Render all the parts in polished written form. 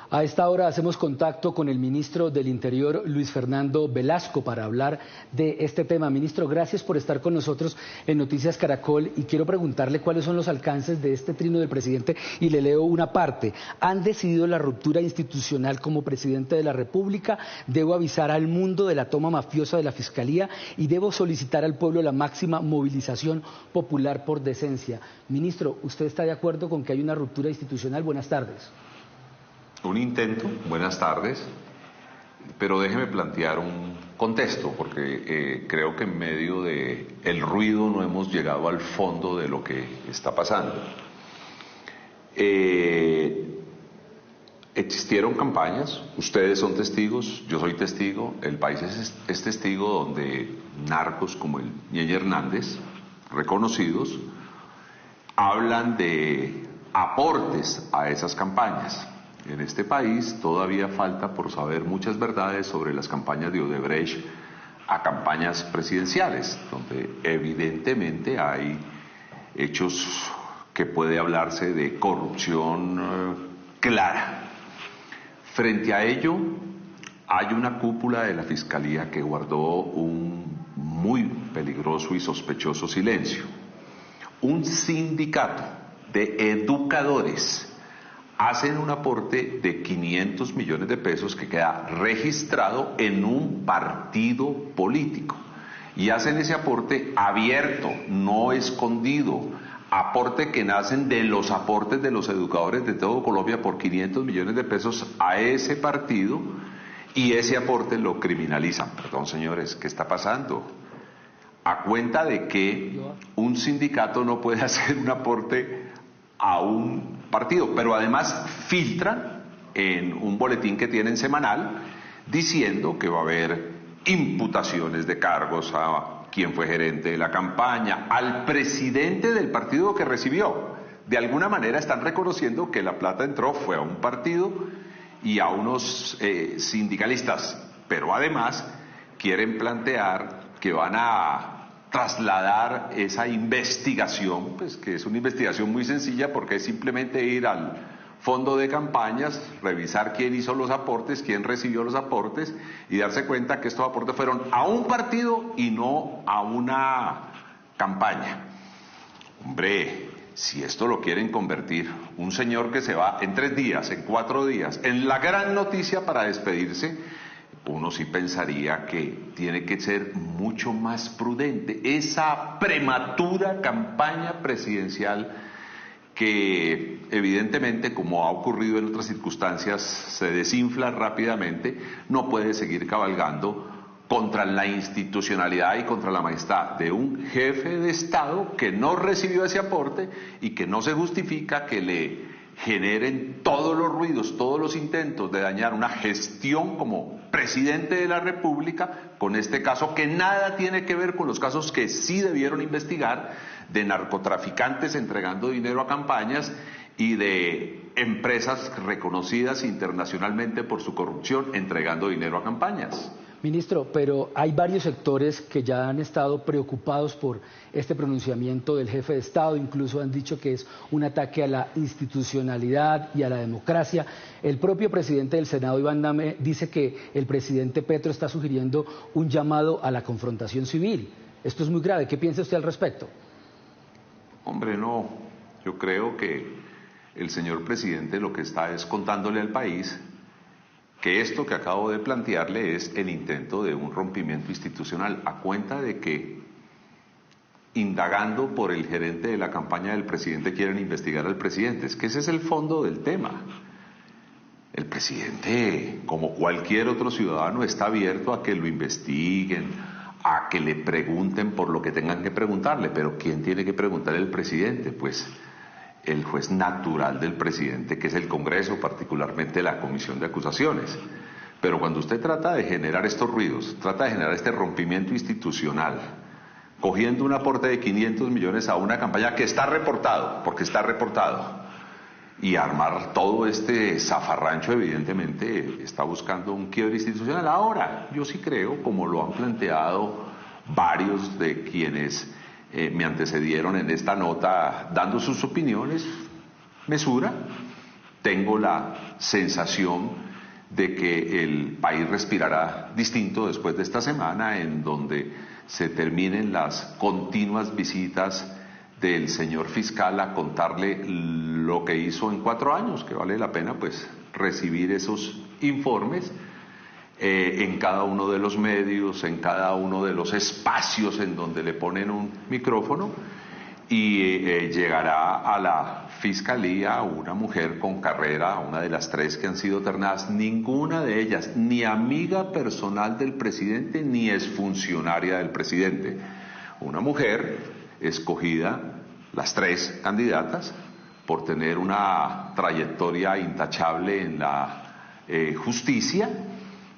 A esta hora hacemos contacto con el ministro del Interior, Luis Fernando Velasco, para hablar de este tema. Ministro, gracias por estar con nosotros en Noticias Caracol y quiero preguntarle cuáles son los alcances de este trino del presidente y le leo una parte. Han decidido la ruptura institucional como presidente de la República, debo avisar al mundo de la toma mafiosa de la Fiscalía y debo solicitar al pueblo la máxima movilización popular por decencia. Ministro, ¿usted está de acuerdo con que hay una ruptura institucional? Buenas tardes. Un intento, buenas tardes, pero déjeme plantear un contexto, porque creo que en medio del ruido no hemos llegado al fondo de lo que está pasando. Existieron campañas, ustedes son testigos, yo soy testigo, el país es testigo donde narcos como el Ñeñe Hernández, reconocidos, hablan de aportes a esas campañas. En este país todavía falta por saber muchas verdades sobre las campañas de Odebrecht a campañas presidenciales, donde evidentemente hay hechos que puede hablarse de corrupción clara. Frente a ello, hay una cúpula de la Fiscalía que guardó un muy peligroso y sospechoso silencio. Un sindicato de educadores hacen un aporte de 500 millones de pesos que queda registrado en un partido político. Y hacen ese aporte abierto, no escondido. Aporte que nacen de los aportes de los educadores de todo Colombia por 500 millones de pesos a ese partido, y ese aporte lo criminalizan. Perdón, señores, ¿qué está pasando? A cuenta de que un sindicato no puede hacer un aporte a un partido, pero además filtran en un boletín que tienen semanal diciendo que va a haber imputaciones de cargos a quien fue gerente de la campaña, al presidente del partido que recibió. De alguna manera están reconociendo que la plata entró, fue a un partido y a unos sindicalistas, pero además quieren plantear que van a trasladar esa investigación, pues que es una investigación muy sencilla porque es simplemente ir al fondo de campañas, revisar quién hizo los aportes, quién recibió los aportes y darse cuenta que estos aportes fueron a un partido y no a una campaña. Hombre, si esto lo quieren convertir, un señor que se va en 3 días, en 4 días, en la gran noticia para despedirse, uno sí pensaría que tiene que ser mucho más prudente. Esa prematura campaña presidencial que evidentemente, como ha ocurrido en otras circunstancias, se desinfla rápidamente, no puede seguir cabalgando contra la institucionalidad y contra la majestad de un jefe de Estado que no recibió ese aporte y que no se justifica que le generen todos los ruidos, todos los intentos de dañar una gestión como presidente de la República, con este caso que nada tiene que ver con los casos que sí debieron investigar, de narcotraficantes entregando dinero a campañas y de empresas reconocidas internacionalmente por su corrupción entregando dinero a campañas. Ministro, pero hay varios sectores que ya han estado preocupados por este pronunciamiento del jefe de Estado, incluso han dicho que es un ataque a la institucionalidad y a la democracia. El propio presidente del Senado, Iván Name, dice que el presidente Petro está sugiriendo un llamado a la confrontación civil. Esto es muy grave. ¿Qué piensa usted al respecto? Hombre, no. Yo creo que el señor presidente lo que está es contándole al país que esto que acabo de plantearle es el intento de un rompimiento institucional, a cuenta de que, indagando por el gerente de la campaña del presidente, quieren investigar al presidente. Es que ese es el fondo del tema. El presidente, como cualquier otro ciudadano, está abierto a que lo investiguen, a que le pregunten por lo que tengan que preguntarle, pero ¿quién tiene que preguntarle al presidente? Pues el juez natural del presidente, que es el Congreso, particularmente la Comisión de Acusaciones. Pero cuando usted trata de generar estos ruidos, trata de generar este rompimiento institucional, cogiendo un aporte de 500 millones a una campaña que está reportado, porque está reportado, y armar todo este zafarrancho, evidentemente está buscando un quiebre institucional. Ahora, yo sí creo, como lo han planteado varios de quienes me antecedieron en esta nota, dando sus opiniones, mesura, tengo la sensación de que el país respirará distinto después de esta semana, en donde se terminen las continuas visitas del señor fiscal a contarle lo que hizo en 4 años, que vale la pena pues recibir esos informes en cada uno de los medios, en cada uno de los espacios en donde le ponen un micrófono, y llegará a la fiscalía una mujer con carrera, una de las 3 que han sido ternadas, ninguna de ellas ni amiga personal del presidente ni es funcionaria del presidente, una mujer escogida, las 3 candidatas, por tener una trayectoria intachable en la justicia,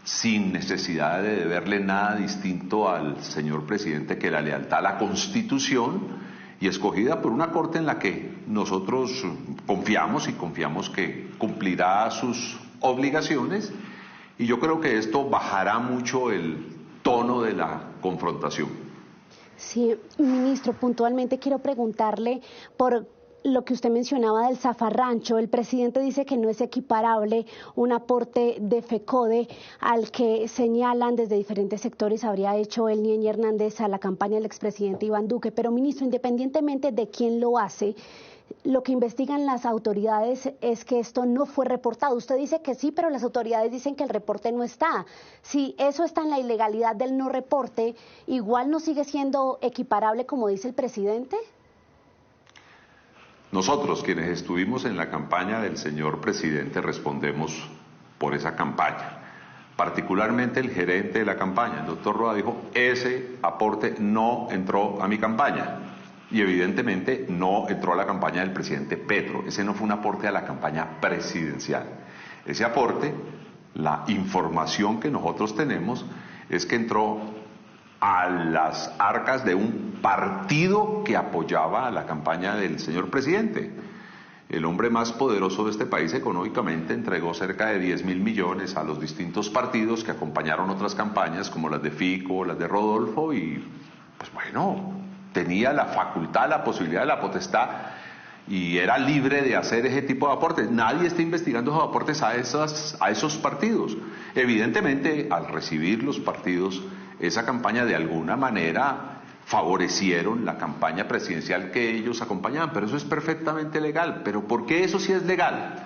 sin necesidad de deberle nada distinto al señor presidente que la lealtad a la Constitución, y escogida por una corte en la que nosotros confiamos que cumplirá sus obligaciones, y yo creo que esto bajará mucho el tono de la confrontación. Sí, ministro, puntualmente quiero preguntarle por lo que usted mencionaba del zafarrancho. El presidente dice que no es equiparable un aporte de FECODE al que señalan desde diferentes sectores habría hecho el Ñeñe Hernández a la campaña del expresidente Iván Duque. Pero, ministro, independientemente de quién lo hace, lo que investigan las autoridades es que esto no fue reportado. Usted dice que sí, pero las autoridades dicen que el reporte no está. Si eso está en la ilegalidad del no reporte, ¿igual no sigue siendo equiparable como dice el presidente? Nosotros, quienes estuvimos en la campaña del señor presidente, respondemos por esa campaña. Particularmente el gerente de la campaña, el doctor Roa, dijo: ese aporte no entró a mi campaña. Y evidentemente no entró a la campaña del presidente Petro. Ese no fue un aporte a la campaña presidencial. Ese aporte, la información que nosotros tenemos, es que entró a las arcas de un partido que apoyaba a la campaña del señor presidente. El hombre más poderoso de este país económicamente entregó cerca de 10.000 millones a los distintos partidos que acompañaron otras campañas como las de Fico, las de Rodolfo, y pues bueno, tenía la facultad, la posibilidad, la potestad, y era libre de hacer ese tipo de aportes. Nadie está investigando esos aportes a esos partidos. Evidentemente, al recibir los partidos esa campaña, de alguna manera favorecieron la campaña presidencial que ellos acompañaban, pero eso es perfectamente legal. ¿Pero por qué eso sí es legal?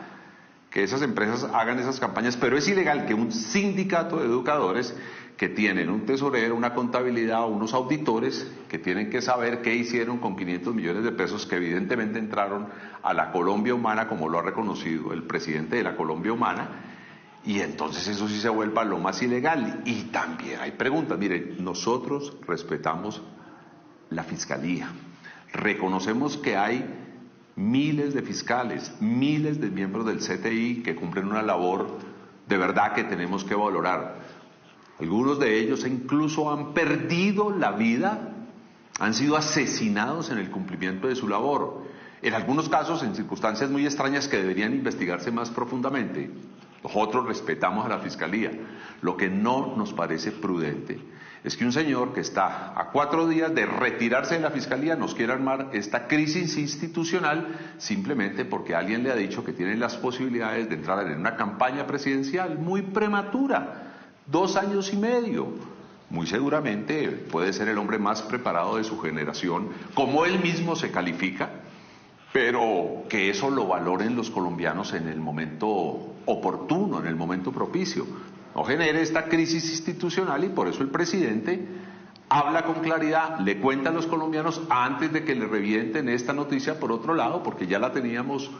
Que esas empresas hagan esas campañas, pero es ilegal que un sindicato de educadores que tienen un tesorero, una contabilidad, unos auditores que tienen que saber qué hicieron con 500 millones de pesos que evidentemente entraron a la Colombia Humana, como lo ha reconocido el presidente de la Colombia Humana, y entonces eso sí se vuelva lo más ilegal. Y también hay preguntas. Miren, nosotros respetamos la fiscalía, reconocemos que hay miles de fiscales, miles de miembros del CTI que cumplen una labor de verdad que tenemos que valorar. Algunos de ellos incluso han perdido la vida, han sido asesinados en el cumplimiento de su labor, en algunos casos en circunstancias muy extrañas que deberían investigarse más profundamente. Nosotros respetamos a la Fiscalía. Lo que no nos parece prudente es que un señor que está a 4 días de retirarse de la Fiscalía nos quiera armar esta crisis institucional simplemente porque alguien le ha dicho que tiene las posibilidades de entrar en una campaña presidencial muy prematura, 2 años y medio. Muy seguramente puede ser el hombre más preparado de su generación, como él mismo se califica, pero que eso lo valoren los colombianos en el momento oportuno, en el momento propicio. No genere esta crisis institucional, y por eso el presidente habla con claridad, le cuenta a los colombianos antes de que le revienten esta noticia por otro lado, porque ya la teníamos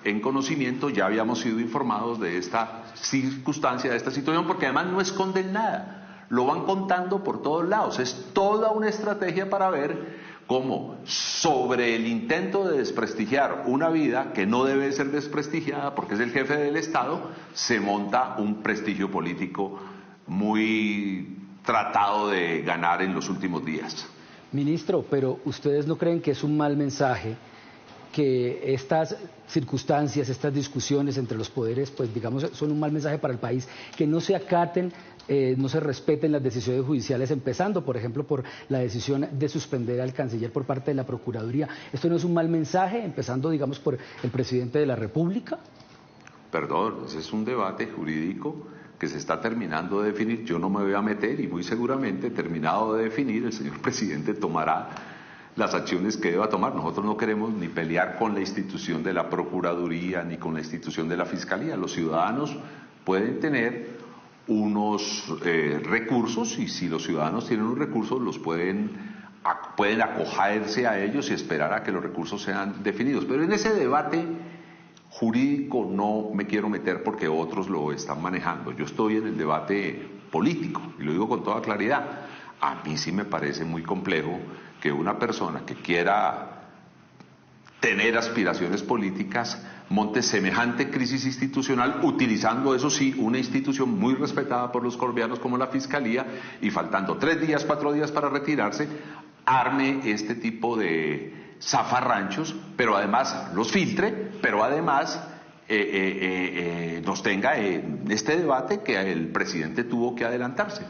en conocimiento, ya habíamos sido informados de esta circunstancia, de esta situación, porque además no esconden nada, lo van contando por todos lados. Es toda una estrategia para ver cómo sobre el intento de desprestigiar una vida que no debe ser desprestigiada porque es el jefe del Estado, se monta un prestigio político muy tratado de ganar en los últimos días. Ministro, pero ¿ustedes no creen que es un mal mensaje que estas circunstancias, estas discusiones entre los poderes, pues digamos, son un mal mensaje para el país, que no se acaten, no se respeten las decisiones judiciales, empezando, por ejemplo, por la decisión de suspender al canciller por parte de la Procuraduría? ¿Esto no es un mal mensaje, empezando, digamos, por el presidente de la República? Perdón, ese es un debate jurídico que se está terminando de definir. Yo no me voy a meter y muy seguramente, terminado de definir, el señor presidente tomará las acciones que deba tomar. Nosotros no queremos ni pelear con la institución de la Procuraduría ni con la institución de la Fiscalía. Los ciudadanos pueden tener unos recursos, y si los ciudadanos tienen unos recursos los pueden acogerse a ellos y esperar a que los recursos sean definidos. Pero en ese debate jurídico no me quiero meter porque otros lo están manejando. Yo estoy en el debate político y lo digo con toda claridad. A mí sí me parece muy complejo que una persona que quiera tener aspiraciones políticas monte semejante crisis institucional, utilizando, eso sí, una institución muy respetada por los colombianos como la Fiscalía, y faltando 3 días, 4 días para retirarse, arme este tipo de zafarranchos, pero además los filtre, pero además nos tenga en este debate que el presidente tuvo que adelantarse.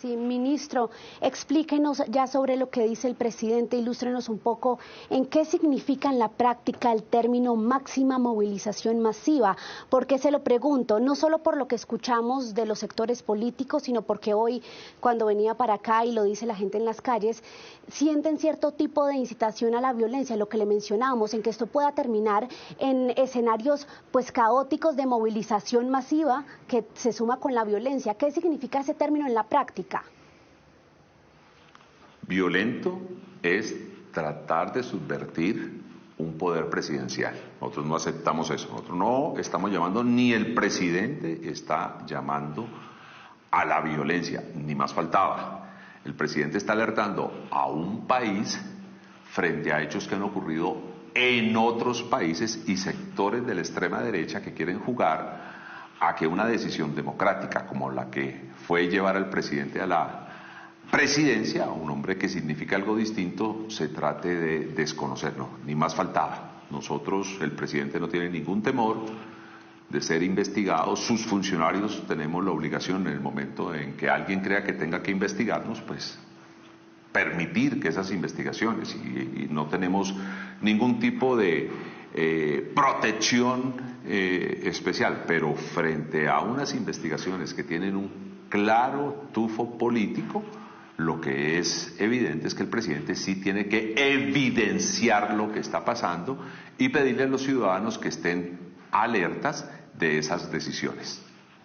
Sí, ministro, explíquenos ya sobre lo que dice el presidente, ilústrenos un poco en qué significa en la práctica el término máxima movilización masiva. ¿Por qué se lo pregunto? No solo por lo que escuchamos de los sectores políticos, sino porque hoy, cuando venía para acá y lo dice la gente en las calles, sienten cierto tipo de incitación a la violencia, lo que le mencionábamos, en que esto pueda terminar en escenarios pues caóticos de movilización masiva que se suma con la violencia. ¿Qué significa ese término en la práctica? Violento es tratar de subvertir un poder presidencial. Nosotros no aceptamos eso. Nosotros no estamos llamando, ni el presidente está llamando a la violencia, ni más faltaba. El presidente está alertando a un país frente a hechos que han ocurrido en otros países y sectores de la extrema derecha que quieren jugar a que una decisión democrática como la que fue llevar al presidente a la presidencia, un hombre que significa algo distinto, se trate de desconocerlo, ni más faltaba. Nosotros, el presidente no tiene ningún temor de ser investigado, sus funcionarios tenemos la obligación en el momento en que alguien crea que tenga que investigarnos, pues permitir que esas investigaciones, y no tenemos ningún tipo de protección especial, pero frente a unas investigaciones que tienen un claro tufo político, lo que es evidente es que el presidente sí tiene que evidenciar lo que está pasando y pedirle a los ciudadanos que estén alertas de esas decisiones.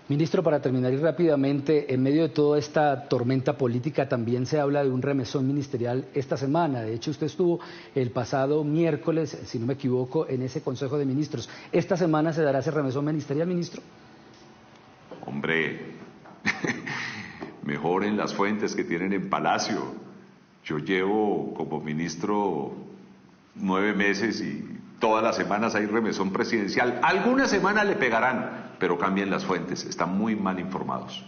Ministro, para terminar y rápidamente, en medio de toda esta tormenta política también se habla de un remesón ministerial esta semana. De hecho, usted estuvo el pasado miércoles, si no me equivoco, en ese Consejo de Ministros. ¿Esta semana se dará ese remesón ministerial, ministro? Hombre, mejoren las fuentes que tienen en Palacio. Yo llevo como ministro 9 meses y todas las semanas hay remesón presidencial. Algunas semanas le pegarán, pero cambien las fuentes, están muy mal informados.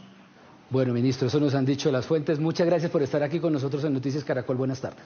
Bueno, ministro, eso nos han dicho las fuentes. Muchas gracias por estar aquí con nosotros en Noticias Caracol. Buenas tardes.